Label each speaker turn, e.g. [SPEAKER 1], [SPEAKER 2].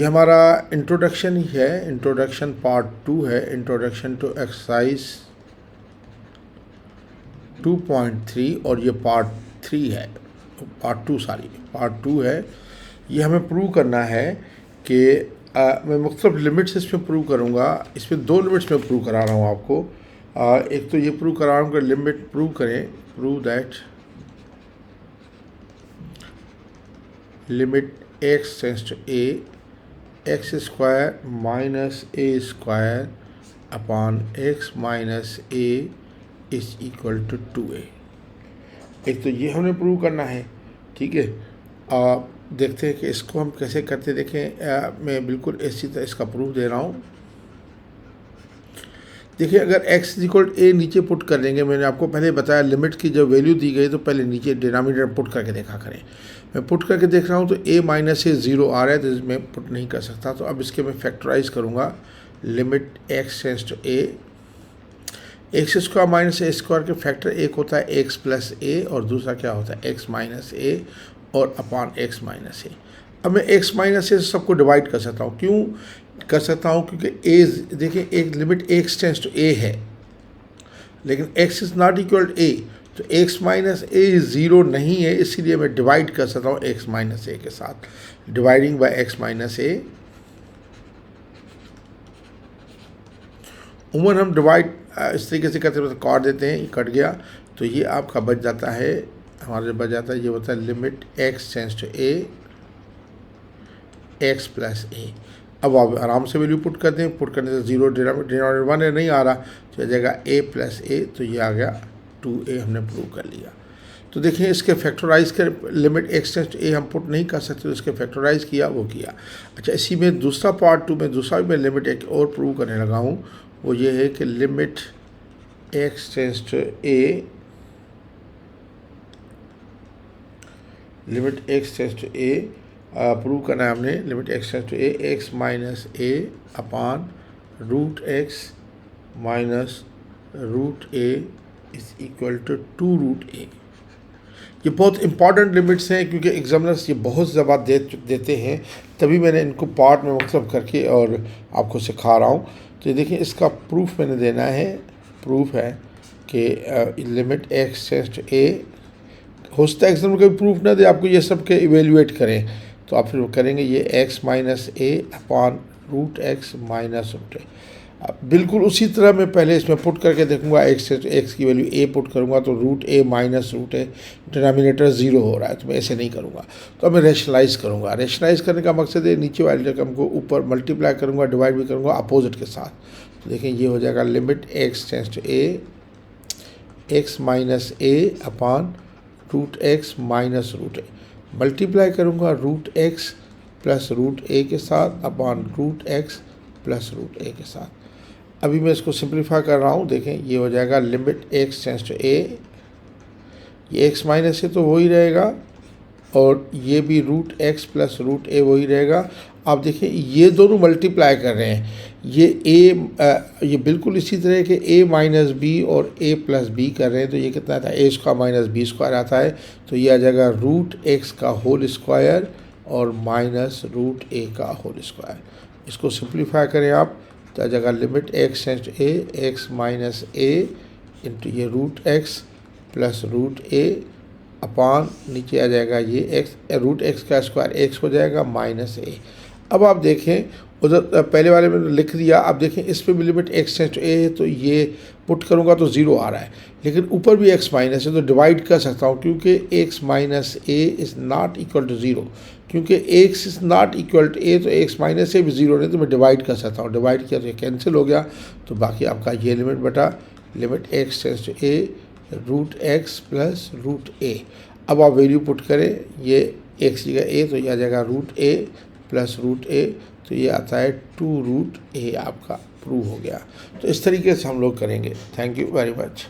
[SPEAKER 1] ये हमारा इंट्रोडक्शन ही है, इंट्रोडक्शन पार्ट 2 है, इंट्रोडक्शन टू एक्सरसाइज 2.3 और ये पार्ट 3 है, पार्ट 2 है। ये हमें प्रूव करना है कि मैं मुख्तलिफ लिमिट्स इसमें प्रूव करूँगा। इसमें 2 लिमिट्स में प्रूव करा रहा हूँ आपको। एक तो ये प्रूव करा रहा हूँ कि लिमिट प्रूव करें, prove that limit x tends to a x square minus a square upon x minus a is equal to 2a। एक तो ये हमें प्रूव करना है, ठीक है। देखते हैं कि इसको हम कैसे करते, देखें मैं बिल्कुल इसी तरह इसका प्रूफ दे रहा हूँ। देखिए, अगर x इक्वल a नीचे पुट कर देंगे, मैंने आपको पहले बताया लिमिट की जब वैल्यू दी गई तो पहले नीचे डिनोमिनेटर पुट करके देखा करें। मैं पुट करके देख रहा हूँ तो a माइनस a 0 आ रहा है, तो मैं पुट नहीं कर सकता। तो अब इसके मैं फैक्टराइज करूँगा। Limit x tends to a, x square minus a square के फैक्टर एक होता है एक्स प्लस ए और दूसरा क्या होता है एक्स माइनस ए और अपॉन एक्स माइनस ए। अब मैं एक्स माइनस ए से सबको डिवाइड कर सकता हूँ। क्यों कर सकता हूँ? क्योंकि ए, देखिए एक limit x tends to a है, लेकिन x is not equal to a, तो एक्स माइनस ए 0 नहीं है, इसीलिए मैं डिवाइड कर सकता हूँ एक्स माइनस ए के साथ। डिवाइडिंग बाय एक्स माइनस ए, उमन हम डिवाइड इस तरीके से करते हैं, काट देते हैं, ये कट गया तो ये आपका बच जाता है, हमारे बच जाता है, ये होता है limit x tends to a x plus a। अब आप आराम से वैल्यू पुट करते हैं, पुट करने से 0 डिनोमिनेटर 1 नहीं आ रहा, तो आ जाएगा a प्लस a, तो ये आ गया 2a, हमने प्रूव कर लिया। तो देखिए इसके फैक्टराइज कर, limit x tends to a हम पुट नहीं कर सकते, तो इसके फैक्टराइज किया, वो किया। अच्छा, इसी में दूसरा पार्ट 2 में दूसरा भी मैं लिमिट एक और प्रूव करने लगा हूँ, वो ये है कि limit x tends to a, limit x tends to a prove करना है हमने। Limit x tends to a x minus a upon root x minus root a is equal to 2 root a। ये बहुत इंपॉर्टेंट लिमिट्स हैं, क्योंकि examiners ये बहुत ज़्यादा देते हैं, तभी मैंने इनको पार्ट में मतलब करके और आपको सिखा रहा हूँ। तो ये देखिए, इसका प्रूफ मैंने देना है। प्रूफ है कि limit x tends to a, हो सकता है एग्जाम में कभी प्रूफ ना दे, आपको ये सब के इवेल्युएट करें, तो आप फिर करेंगे ये x minus a upon root x minus root a। बिल्कुल उसी तरह मैं पहले इसमें पुट करके देखूंगा, x की वैल्यू a पुट करूंगा तो root a minus root a, denominator 0 हो रहा है, तो मैं ऐसे नहीं करूंगा। तो अब मैं रेशनलाइज करूंगा। रेशनलाइज करने का मकसद है नीचे वाले रकम को ऊपर मल्टीप्लाई करूंगा, डिवाइड भी करूंगा अपोजिट के साथ। तो देखें ये हो जाएगा limit x tends to a x minus a upon root x minus root a, multiply करूंगा root x plus root a के साथ upon root x plus root a के साथ। अभी मैं इसको सिंप्लीफाई कर रहा हूँ। देखें ये हो जाएगा limit x tends to a, ये x माइनस a तो वही रहेगा और ये भी root x plus root a वही रहेगा। आप देखिए ये दोनों मल्टीप्लाई कर रहे हैं, ये ये बिल्कुल इसी तरह के a माइनस बी और a प्लस बी कर रहे हैं, तो ये कितना आता है a square minus b square आता है, तो ये आ जाएगा रूट x का होल स्क्वायर और माइनस रूट a का होल स्क्वायर। इसको सिंप्लीफाई करें आप, तो आ जाएगा limit x tends to a x minus a into ये root x plus root a upon नीचे आ जाएगा ये x, रूट x का स्क्वायर x हो जाएगा माइनस a। अब आप देखें उधर पहले वाले में लिख दिया, अब देखें इस पर भी limit x tends to a है, तो ये पुट करूँगा तो 0 आ रहा है, लेकिन ऊपर भी x माइनस है तो डिवाइड कर सकता हूँ, क्योंकि x minus a is not equal to 0, क्योंकि x is not equal to a, तो x माइनस a भी 0 नहीं, तो मैं डिवाइड कर सकता हूँ। डिवाइड किया तो ये कैंसिल हो गया, तो बाकी आपका ये लिमिट बटा limit x tends to a root x plus root a। अब आप वैल्यू पुट करें, ये x जगह a, तो ये आ जाएगा root a plus root a, तो ये आता है 2 रूट a, आपका प्रूव हो गया। तो इस तरीके से हम लोग करेंगे। Thank you very much.